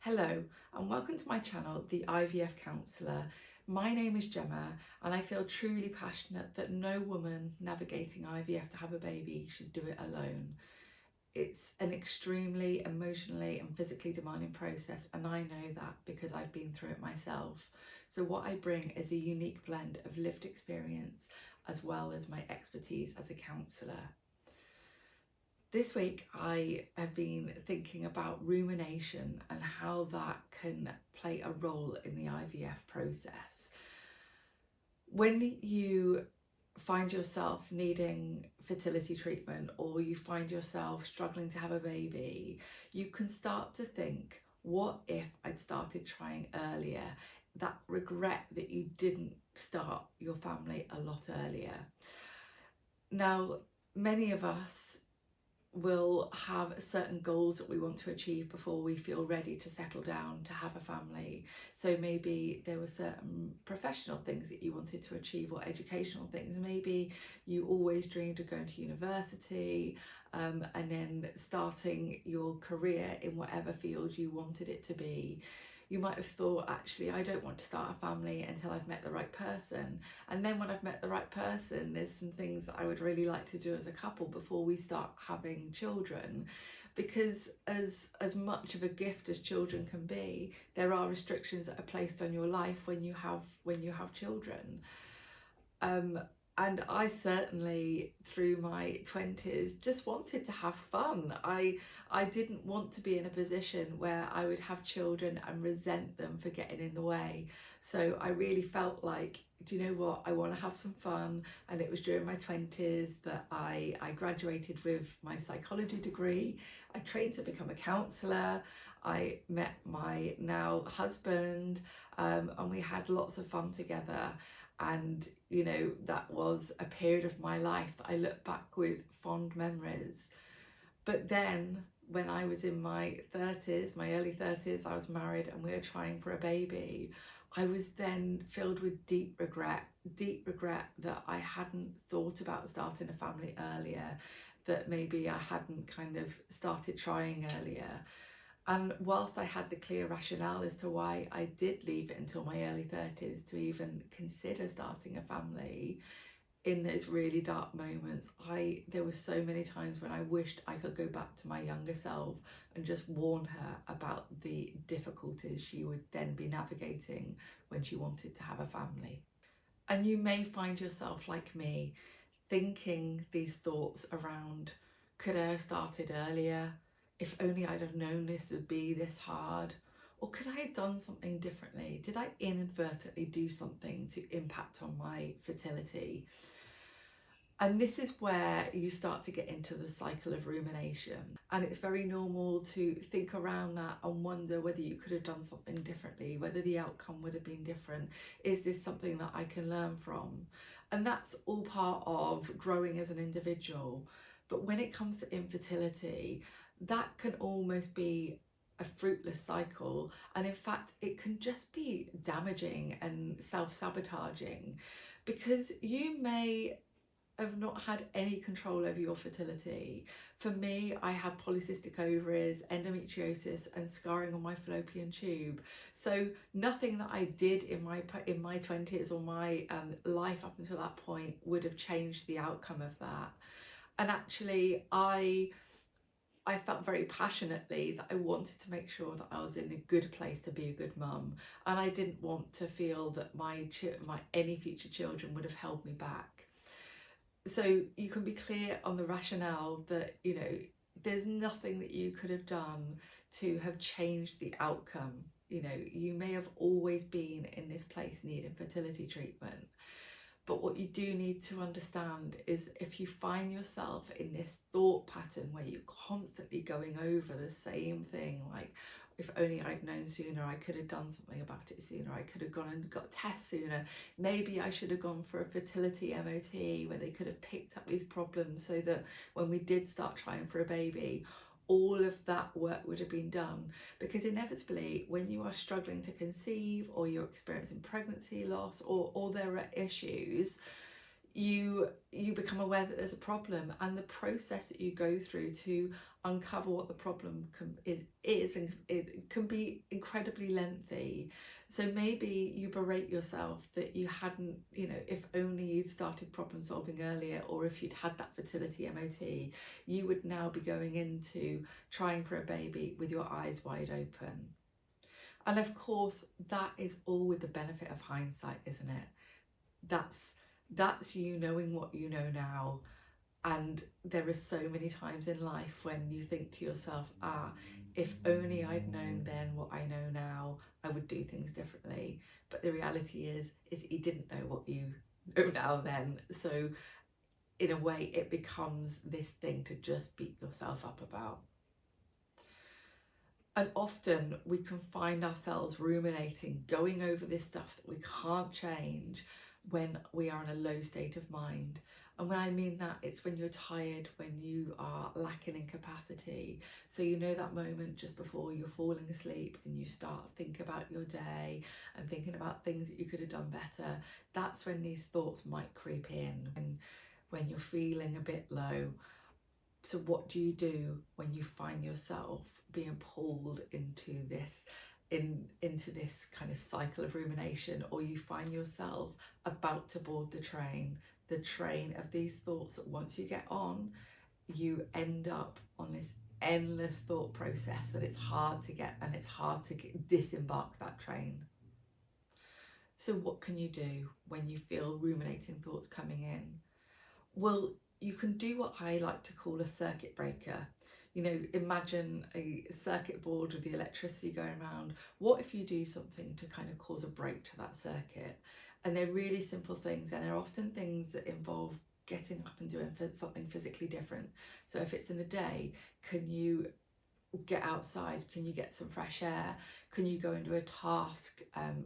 Hello and welcome to my channel, The IVF Counsellor. My name is Gemma and I feel truly passionate that no woman navigating IVF to have a baby should do it alone. It's an extremely emotionally and physically demanding process, and I know that because I've been through it myself. So what I bring is a unique blend of lived experience as well as my expertise as a counsellor. This week I have been thinking about rumination and how that can play a role in the IVF process. When you find yourself needing fertility treatment or you find yourself struggling to have a baby, you can start to think, what if I'd started trying earlier? That regret that you didn't start your family a lot earlier. Now, many of us will have certain goals that we want to achieve before we feel ready to settle down to have a family. So maybe there were certain professional things that you wanted to achieve, or educational things. Maybe you always dreamed of going to university and then starting your career in whatever field you wanted it to be. You might have thought, actually, I don't want to start a family until I've met the right person. And then when I've met the right person, there's some things that I would really like to do as a couple before we start having children. Because as much of a gift as children can be, there are restrictions that are placed on your life when you have children. And I certainly, through my 20s, just wanted to have fun. I didn't want to be in a position where I would have children and resent them for getting in the way. So I really felt like, do you know what, I want to have some fun. And it was during my 20s that I graduated with my psychology degree. I trained to become a counsellor. I met my now husband and we had lots of fun together. And you know, that was a period of my life that I look back with fond memories. But then when I was in my 30s, my early 30s, I was married and we were trying for a baby. I was then filled with deep regret that I hadn't thought about starting a family earlier, that maybe I hadn't kind of started trying earlier. And whilst I had the clear rationale as to why I did leave it until my early 30s to even consider starting a family, in those really dark moments, there were so many times when I wished I could go back to my younger self and just warn her about the difficulties she would then be navigating when she wanted to have a family. And you may find yourself like me, thinking these thoughts around, could I have started earlier? If only I'd have known this would be this hard. Or could I have done something differently? Did I inadvertently do something to impact on my fertility? And this is where you start to get into the cycle of rumination. And it's very normal to think around that and wonder whether you could have done something differently, whether the outcome would have been different. Is this something that I can learn from? And that's all part of growing as an individual. But when it comes to infertility, that can almost be a fruitless cycle, and in fact it can just be damaging and self-sabotaging, because you may have not had any control over your fertility. For me, I had polycystic ovaries, endometriosis and scarring on my fallopian tube. So nothing that I did in my 20s or my life up until that point would have changed the outcome of that. And actually I felt very passionately that I wanted to make sure that I was in a good place to be a good mum, and I didn't want to feel that my any future children would have held me back. So you can be clear on the rationale that, you know, there's nothing that you could have done to have changed the outcome. You know, you may have always been in this place needing fertility treatment. But what you do need to understand is, if you find yourself in this thought pattern where you're constantly going over the same thing, like, if only I'd known sooner, I could have done something about it sooner, I could have gone and got tests sooner, maybe I should have gone for a fertility MOT where they could have picked up these problems so that when we did start trying for a baby, all of that work would have been done. Because inevitably, when you are struggling to conceive, or you're experiencing pregnancy loss, or there are issues, you become aware that there's a problem, and the process that you go through to uncover what the problem is and it can be incredibly lengthy. So maybe you berate yourself that you hadn't, if only you'd started problem solving earlier, or if you'd had that fertility MOT, you would now be going into trying for a baby with your eyes wide open. And of course, that is all with the benefit of hindsight, isn't it? That's you knowing what you know now. And there are so many times in life when you think to yourself, if only I'd known then what I know now, I would do things differently. But the reality is you didn't know what you know now then. So in a way, it becomes this thing to just beat yourself up about. And often we can find ourselves ruminating, going over this stuff that we can't change when we are in a low state of mind. And when I mean that, it's when you're tired, when you are lacking in capacity. So that moment just before you're falling asleep and you start thinking about your day and thinking about things that you could have done better. That's when these thoughts might creep in, and when you're feeling a bit low. So what do you do when you find yourself being pulled into this kind of cycle of rumination, or you find yourself about to board the train of these thoughts that once you get on, you end up on this endless thought process that it's hard to disembark that train. So what can you do when you feel ruminating thoughts coming in? Well, you can do what I like to call a circuit breaker. Imagine a circuit board with the electricity going around. What if you do something to kind of cause a break to that circuit? And they're really simple things, and they're often things that involve getting up and doing something physically different. So if it's in a day, can you get outside? Can you get some fresh air? Can you go and do a task?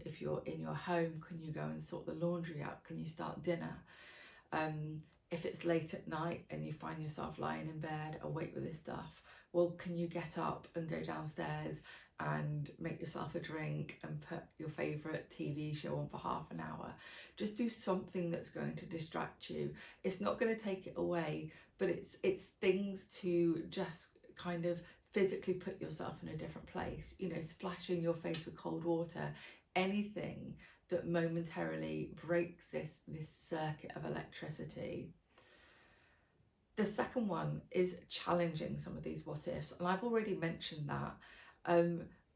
If you're in your home, can you go and sort the laundry out? Can you start dinner? If it's late at night and you find yourself lying in bed awake with this stuff, well, can you get up and go downstairs and make yourself a drink and put your favourite TV show on for half an hour? Just do something that's going to distract you. It's not going to take it away, but it's things to just kind of physically put yourself in a different place. Splashing your face with cold water, anything that momentarily breaks this circuit of electricity. The second one is challenging some of these what ifs, and I've already mentioned that.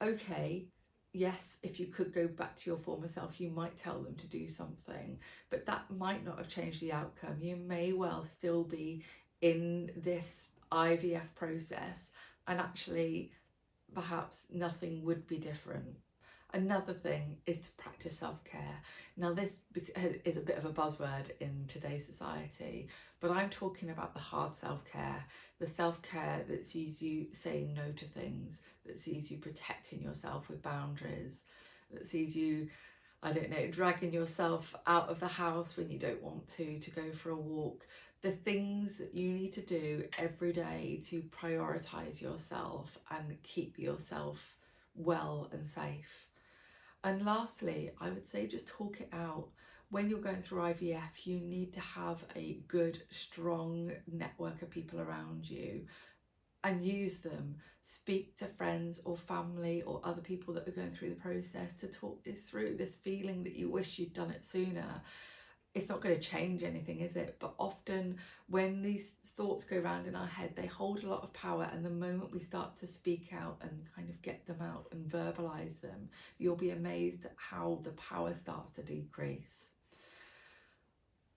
Okay, yes, if you could go back to your former self, you might tell them to do something, but that might not have changed the outcome. You may well still be in this IVF process, and actually perhaps nothing would be different. Another thing is to practice self-care. Now, this is a bit of a buzzword in today's society, but I'm talking about the hard self-care, the self-care that sees you saying no to things, that sees you protecting yourself with boundaries, that sees you, dragging yourself out of the house when you don't want to go for a walk. The things that you need to do every day to prioritise yourself and keep yourself well and safe. And lastly, I would say just talk it out. When you're going through IVF, you need to have a good, strong network of people around you and use them. Speak to friends or family or other people that are going through the process to talk this through, this feeling that you wish you'd done it sooner. It's not going to change anything, is it? But often when these thoughts go around in our head, they hold a lot of power, and the moment we start to speak out and kind of get them out and verbalize them, you'll be amazed at how the power starts to decrease.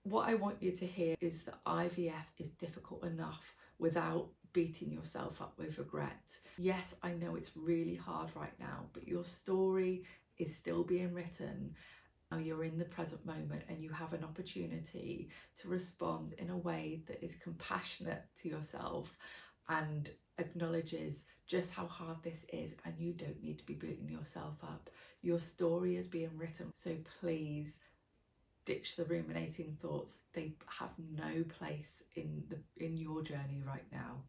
What I want you to hear is that IVF is difficult enough without beating yourself up with regret. Yes, I know it's really hard right now, but your story is still being written. Now you're in the present moment, and you have an opportunity to respond in a way that is compassionate to yourself and acknowledges just how hard this is, and you don't need to be beating yourself up. Your story is being written, so please ditch the ruminating thoughts. They have no place in your journey right now.